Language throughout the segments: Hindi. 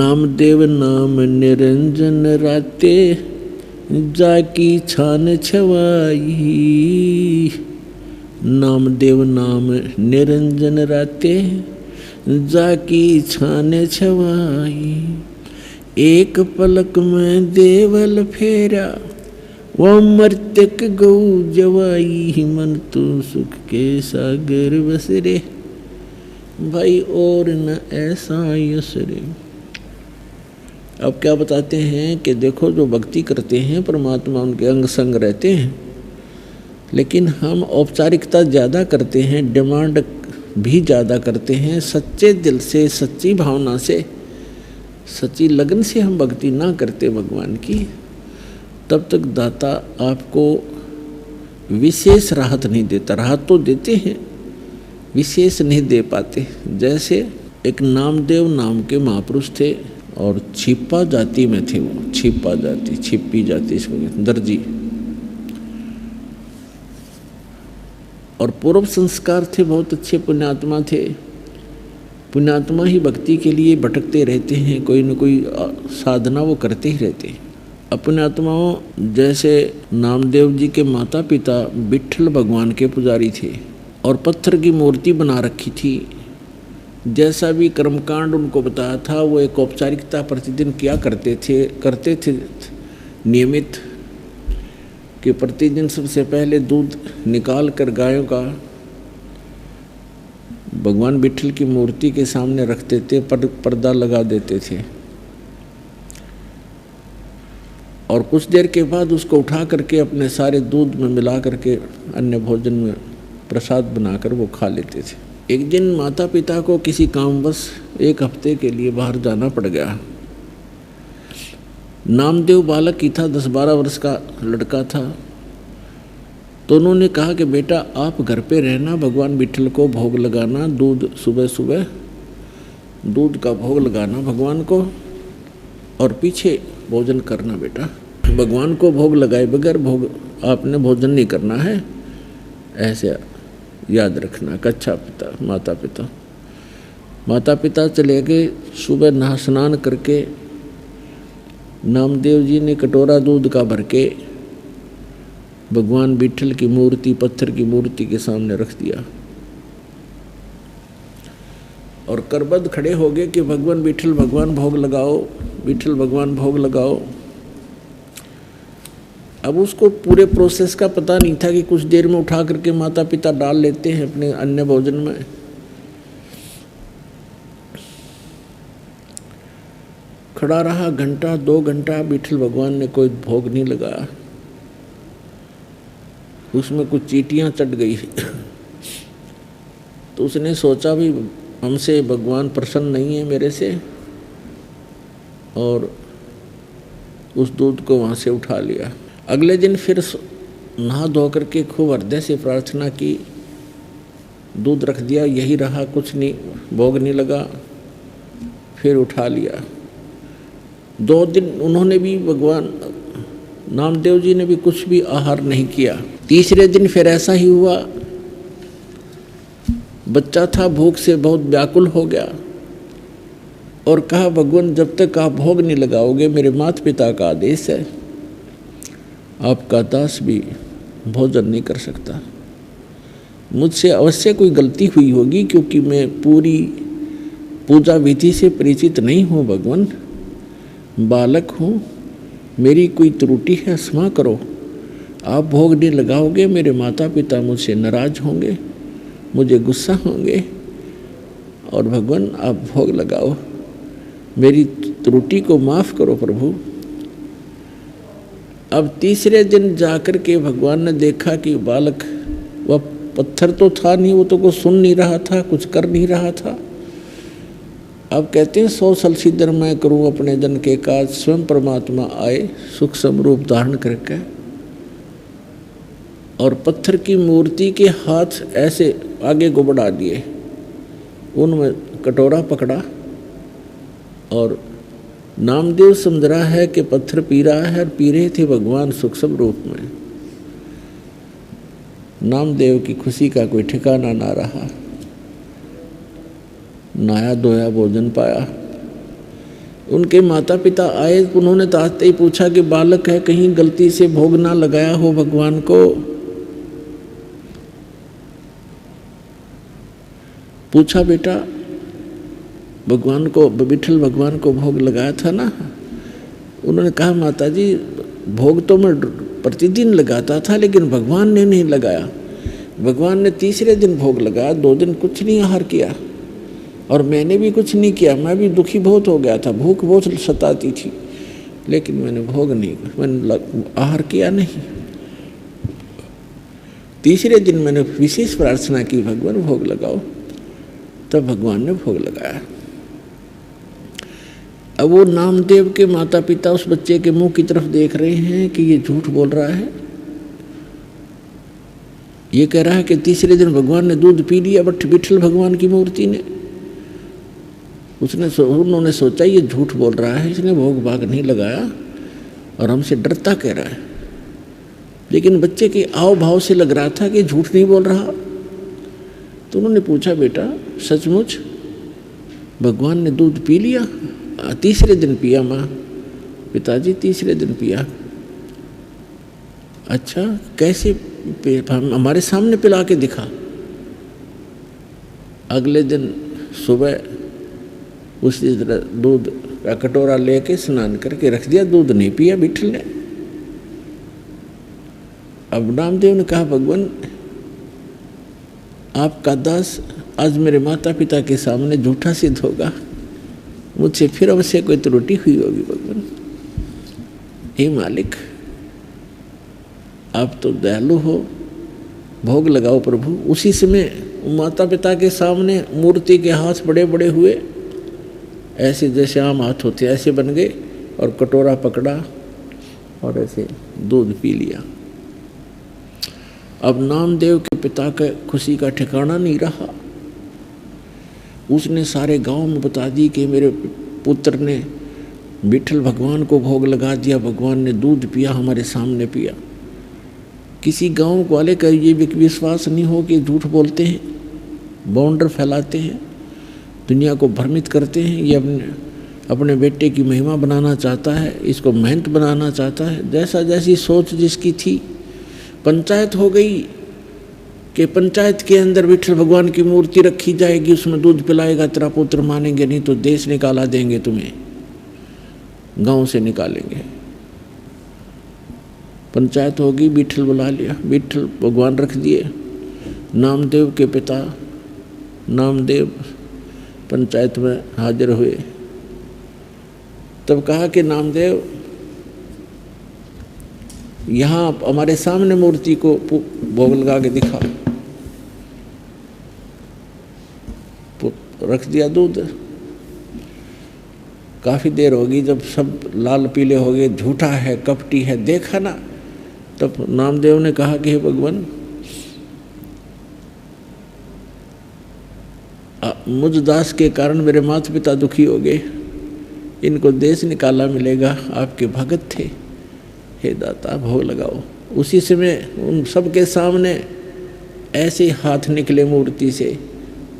नामदेव नाम निरंजन राते, जाकी छान छवाई। नामदेव नाम निरंजन राते, जाकी छान छवाई। एक पलक में देवल फेरा, वो मर्तक गौ जवाई। मन तो सुख के सागर बसरे, भाई और न ऐसा यसरे। अब क्या बताते हैं कि देखो जो भक्ति करते हैं परमात्मा उनके अंग संग रहते हैं, लेकिन हम औपचारिकता ज़्यादा करते हैं, डिमांड भी ज़्यादा करते हैं। सच्चे दिल से, सच्ची भावना से, सच्ची लगन से हम भक्ति ना करते भगवान की, तब तक दाता आपको विशेष राहत नहीं देता। राहत तो देते हैं, विशेष नहीं दे पाते। जैसे एक नामदेव नाम के महापुरुष थे और छिपा जाति में थे। वो छिपा जाति, छिपी जाति इसको दर्जी, और पूर्व संस्कार थे, बहुत अच्छे पुण्यात्मा थे। पुण्यात्मा ही भक्ति के लिए भटकते रहते हैं, कोई न कोई साधना वो करते ही रहते हैं। अपने आत्माओं जैसे नामदेव जी के माता पिता विट्ठल भगवान के पुजारी थे और पत्थर की मूर्ति बना रखी थी। जैसा भी कर्मकांड उनको बताया था वो एक औपचारिकता प्रतिदिन किया करते थे नियमित, कि प्रतिदिन सबसे पहले दूध निकाल कर गायों का भगवान विट्ठल की मूर्ति के सामने रखते थे, पर्दा लगा देते थे, और कुछ देर के बाद उसको उठा करके अपने सारे दूध में मिला करके अन्य भोजन में प्रसाद बनाकर वो खा लेते थे। एक दिन माता पिता को किसी कामवश एक हफ्ते के लिए बाहर जाना पड़ गया। नामदेव बालक ही था, 10-12 वर्ष का लड़का था। तो उन्होंने कहा कि बेटा आप घर पे रहना, भगवान विट्ठल को भोग लगाना, दूध सुबह सुबह दूध का भोग लगाना भगवान को, और पीछे भोजन करना बेटा। भगवान को भोग लगाए बगैर आपने भोजन नहीं करना है, ऐसे याद रखना। कच्छा पिता माता पिता चले गए। सुबह नहा स्नान करके नामदेव जी ने कटोरा दूध का भर के भगवान विट्ठल की मूर्ति, पत्थर की मूर्ति के सामने रख दिया और करबद्ध खड़े हो गए कि भगवान विट्ठल भगवान भोग लगाओ, विट्ठल भगवान भोग लगाओ। अब उसको पूरे प्रोसेस का पता नहीं था कि कुछ देर में उठा करके माता पिता डाल लेते हैं अपने अन्य भोजन में। खड़ा रहा घंटा 2 घंटा, विट्ठल भगवान ने कोई भोग नहीं लगाया। उसमें कुछ चींटियां चढ़ गई तो उसने सोचा भी हमसे भगवान प्रसन्न नहीं है मेरे से, और उस दूध को वहाँ से उठा लिया। अगले दिन फिर नहा धो करके खूब हृदय से प्रार्थना की, दूध रख दिया, यही रहा, कुछ नहीं, भोग नहीं लगा, फिर उठा लिया। 2 दिन उन्होंने भी, भगवान नामदेव जी ने भी कुछ भी आहार नहीं किया। तीसरे दिन फिर ऐसा ही हुआ। बच्चा था, भूख से बहुत व्याकुल हो गया और कहा भगवान जब तक आप भोग नहीं लगाओगे, मेरे माता पिता का आदेश है, आपका दास भी भोजन नहीं कर सकता। मुझसे अवश्य कोई गलती हुई होगी, क्योंकि मैं पूरी पूजा विधि से परिचित नहीं हूँ भगवान, बालक हूँ, मेरी कोई त्रुटि है, क्षमा करो। आप भोग नहीं लगाओगे, मेरे माता पिता मुझसे नाराज होंगे, मुझे गुस्सा होंगे, और भगवान आप भोग लगाओ, मेरी त्रुटि को माफ़ करो प्रभु। अब तीसरे दिन जाकर के भगवान ने देखा कि बालक, वह पत्थर तो था नहीं, वो तो कुछ सुन नहीं रहा था, कुछ कर नहीं रहा था। अब कहते हैं 100 सलसीधर मैं करूं अपने जन के काज, स्वयं परमात्मा आए सूक्ष्म रूप धारण करके, और पत्थर की मूर्ति के हाथ ऐसे आगे को बढ़ा दिए, उनमें कटोरा पकड़ा, और नामदेव समझ रहा है कि पत्थर पी रहा है, और पी रहे थे भगवान सूक्ष्म रूप में। नामदेव की खुशी का कोई ठिकाना ना रहा। नहाया धोया, भोजन पाया। उनके माता पिता आए, उन्होंने तो आते ही पूछा कि बालक है, कहीं गलती से भोग ना लगाया हो भगवान को। पूछा बेटा भगवान को, विठल भगवान को भोग लगाया था ना? उन्होंने कहा माता जी भोग तो मैं प्रतिदिन लगाता था, लेकिन भगवान ने नहीं लगाया। भगवान ने तीसरे दिन भोग लगाया, 2 दिन कुछ नहीं आहार किया, और मैंने भी कुछ नहीं किया। मैं भी दुखी बहुत हो गया था, भूख बहुत सताती थी, लेकिन मैंने भोग नहीं, मैंने आहार किया नहीं। तीसरे दिन मैंने विशेष प्रार्थना की, भगवान भोग लगाओ, तब भगवान ने भोग लगाया। अब वो नामदेव के माता पिता उस बच्चे के मुंह की तरफ देख रहे हैं कि ये झूठ बोल रहा है। ये कह रहा है कि तीसरे दिन भगवान ने दूध पी लिया, बट विठल भगवान की मूर्ति ने, उन्होंने सोचा ये झूठ बोल रहा है, इसने भोग भाग नहीं लगाया और हमसे डरता कह रहा है। लेकिन बच्चे के आव भाव से लग रहा था कि झूठ नहीं बोल रहा। तो उन्होंने पूछा बेटा सचमुच भगवान ने दूध पी लिया? तीसरे दिन पिया माँ। पिताजी तीसरे दिन पिया। अच्छा कैसे? हमारे सामने पिला के दिखा। अगले दिन सुबह उसी तरह दूध का कटोरा लेके स्नान करके रख दिया, दूध नहीं पिया विठल ने। अब नामदेव ने कहा भगवान आपका दास आज मेरे माता पिता के सामने झूठा सिद्ध होगा, मुझसे फिर अवश्य कोई त्रुटि हुई होगी। भगवान हे मालिक आप तो दयालु हो, भोग लगाओ प्रभु। उसी समय माता पिता के सामने मूर्ति के हाथ बड़े बड़े हुए, ऐसे जैसे आम हाथ होते ऐसे बन गए, और कटोरा पकड़ा और ऐसे दूध पी लिया। अब नामदेव के पिता का खुशी का ठिकाना नहीं रहा। उसने सारे गांव में बता दी कि मेरे पुत्र ने विठल भगवान को भोग लगा दिया, भगवान ने दूध पिया, हमारे सामने पिया। किसी गांव वाले का ये विश्वास नहीं हो कि झूठ बोलते हैं, बाउंडर फैलाते हैं, दुनिया को भ्रमित करते हैं। ये अपने बेटे की महिमा बनाना चाहता है, इसको मेहनत बनाना चाहता है। जैसा जैसी सोच जिसकी थी, पंचायत हो गई कि पंचायत के अंदर विठल भगवान की मूर्ति रखी जाएगी, उसमें दूध पिलाएगा तेरा पुत्र, मानेंगे नहीं तो देश निकाला देंगे, तुम्हें गांव से निकालेंगे। पंचायत होगी, विठल बुला लिया, विठल भगवान रख दिए। नामदेव के पिता नामदेव पंचायत में हाजिर हुए। तब कहा कि नामदेव यहाँ हमारे सामने मूर्ति को भोग लगा के दिखा। रख दिया दूध। काफ़ी देर होगी, जब सब लाल पीले हो गए, झूठा है कपटी है, देखा ना, तब नामदेव ने कहा कि हे भगवान मुझ दास के कारण मेरे माता पिता दुखी हो गए, इनको देश निकाला मिलेगा, आपके भगत थे, हे दाता भोग लगाओ। उसी समय उन सबके सामने ऐसे हाथ निकले मूर्ति से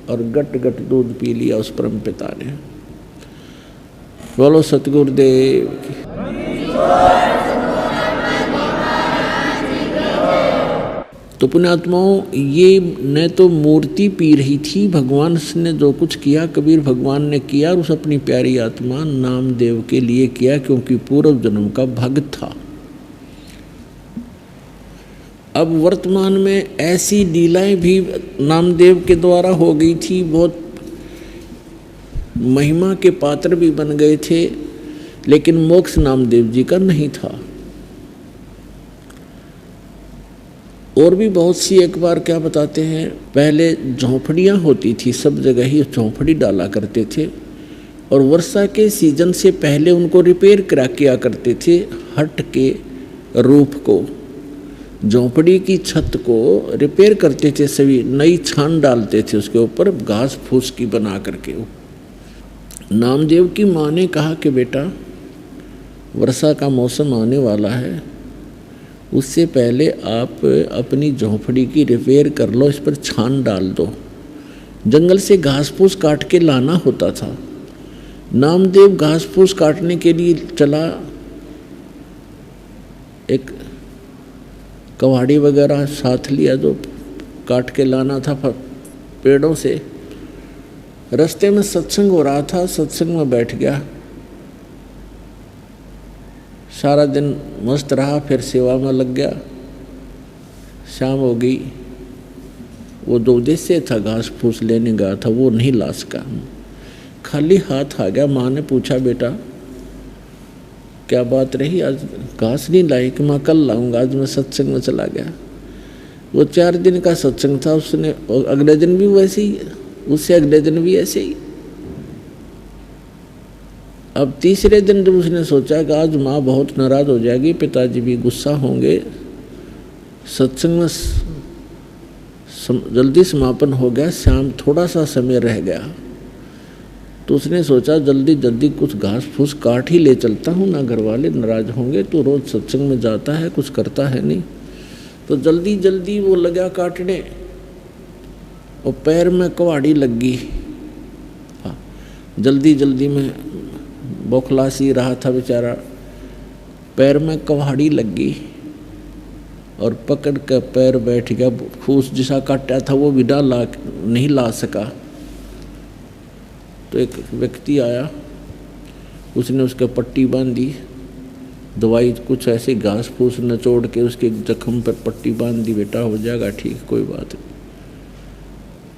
और गट गट दूध पी लिया उस परम पिता ने। बोलो सतगुरुदेव की। तो पुण्यात्माओं, ये न तो मूर्ति पी रही थी, भगवान ने जो कुछ किया कबीर भगवान ने किया, और उस अपनी प्यारी आत्मा नामदेव के लिए किया, क्योंकि पूर्व जन्म का भक्त था। अब वर्तमान में ऐसी लीलाएं भी नामदेव के द्वारा हो गई थी, बहुत महिमा के पात्र भी बन गए थे, लेकिन मोक्ष नामदेव जी का नहीं था। और भी बहुत सी, एक बार क्या बताते हैं, पहले झोंपड़ियाँ होती थी, सब जगह ही झोंपड़ी डाला करते थे, और वर्षा के सीजन से पहले उनको रिपेयर किया करते थे। हट के रूफ को, झोंपड़ी की छत को रिपेयर करते थे, सभी नई छान डालते थे उसके ऊपर, घास फूस की बना करके। नामदेव की माँ ने कहा कि बेटा वर्षा का मौसम आने वाला है, उससे पहले आप अपनी झोंपड़ी की रिपेयर कर लो, इस पर छान डाल दो। जंगल से घास फूस काट के लाना होता था, नामदेव घास फूस काटने के लिए चला, एक कवाड़ी वगैरह साथ लिया जो काट के लाना था पेड़ों से। रास्ते में सत्संग हो रहा था, सत्संग में बैठ गया, सारा दिन मस्त रहा, फिर सेवा में लग गया। शाम हो गई, वो 2 उद्देश्य था, घास फूस लेने गया था, वो नहीं ला सका, खाली हाथ आ गया। माँ ने पूछा, बेटा क्या बात रही, आज घास नहीं लाई? कि माँ कल लाऊंगा, आज मैं सत्संग में चला गया। वो 4 दिन का सत्संग था, उसने अगले दिन भी वैसे ही, उससे अगले दिन भी ऐसे ही। अब तीसरे दिन जब उसने सोचा कि आज माँ बहुत नाराज हो जाएगी, पिताजी भी गुस्सा होंगे, सत्संग में जल्दी समापन हो गया, शाम थोड़ा सा समय रह गया, तो उसने सोचा जल्दी जल्दी कुछ घास फूस काट ही ले चलता हूँ, ना घर वाले नाराज होंगे, तो रोज सत्संग में जाता है, कुछ करता है नहीं। तो जल्दी जल्दी वो लगा काटने, और पैर में कुहाड़ी लग गई। हाँ, जल्दी जल्दी में बौखला सी रहा था बेचारा, पैर में कुहाड़ी लग गई और पकड़ कर पैर बैठ गया। फूस जिसा काटा था वो भी नहीं ला सका। तो एक व्यक्ति आया, उसने उसके पट्टी बांधी, दवाई कुछ ऐसे घास फूस नचोड़ के उसके जख्म पर पट्टी बांध दी, बेटा हो जाएगा ठीक, कोई बात नहीं।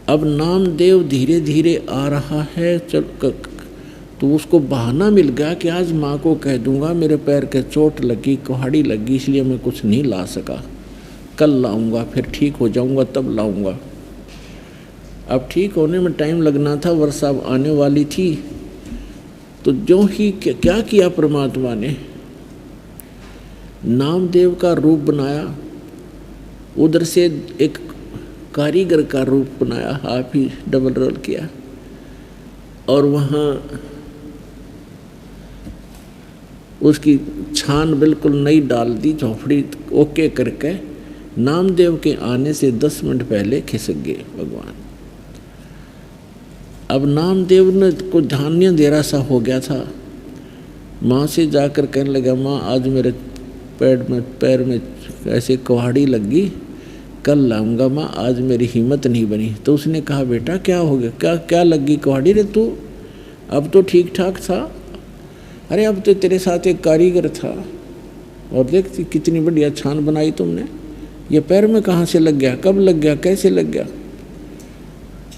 अब नामदेव धीरे धीरे आ रहा है, तो उसको बहाना मिल गया कि आज माँ को कह दूंगा मेरे पैर के चोट लगी, कुहाड़ी लगी, इसलिए मैं कुछ नहीं ला सका, कल लाऊंगा, फिर ठीक हो जाऊंगा तब लाऊंगा। अब ठीक होने में टाइम लगना था, वर्षा आने वाली थी। तो जो ही क्या किया परमात्मा ने, नामदेव का रूप बनाया, उधर से एक कारीगर का रूप बनाया, आप ही डबल रोल किया, और वहाँ उसकी छान बिल्कुल नई डाल दी, झोपड़ी ओके करके। नामदेव के आने से 10 मिनट पहले खिसक गए भगवान। अब नामदेव ने को धान्य देरा सा हो गया था, माँ से जाकर कहने लगा, माँ आज मेरे पैर में ऐसे कुहाड़ी लगी, कल लाऊंगा माँ, आज मेरी हिम्मत नहीं बनी। तो उसने कहा, बेटा क्या हो गया, क्या लगी कुहाड़ी रे तू? अब तो ठीक ठाक था। अरे अब तो तेरे साथ एक कारीगर था, और देख कितनी बढ़िया छान बनाई तुमने, ये पैर में कहाँ से लग गया, कब लग गया, कैसे लग गया?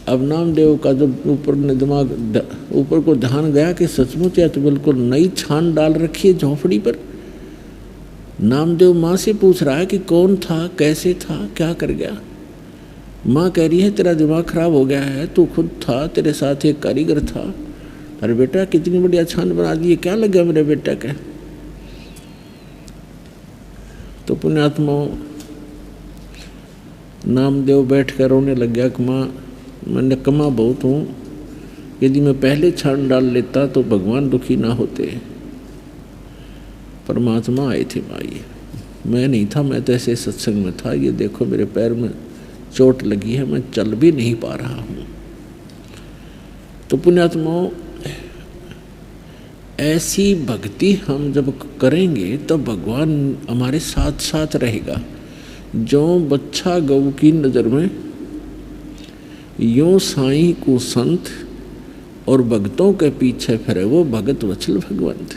अब नामदेव का जब ऊपर को ध्यान गया कि सचमुच है, तो बिल्कुल नई छान डाल रखी है झोपड़ी पर। नामदेव माँ से पूछ रहा है कि कौन था, कैसे था, क्या कर गया? माँ कह रही है तेरा दिमाग खराब हो गया है, तू खुद था, तेरे साथ एक कारीगर था। अरे बेटा कितनी बढ़िया छान बना दी, क्या लग गया मेरे बेटा का? तो पुण्यात्मा नामदेव बैठ कर रोने लग गया कि माँ मैं निकम्मा बहुत हूँ, यदि मैं पहले छान डाल लेता तो भगवान दुखी ना होते। परमात्मा आए थे माई, मैं नहीं था, मैं तो ऐसे सत्संग में था, ये देखो मेरे पैर में चोट लगी है, मैं चल भी नहीं पा रहा हूँ। तो पुण्यात्माओं, ऐसी भक्ति हम जब करेंगे तब भगवान हमारे साथ साथ रहेगा। जो बच्चा गऊ की नज़र में, यूं साईं को संत, और भक्तों के पीछे फिरे वो भगत वत्सल भगवंत।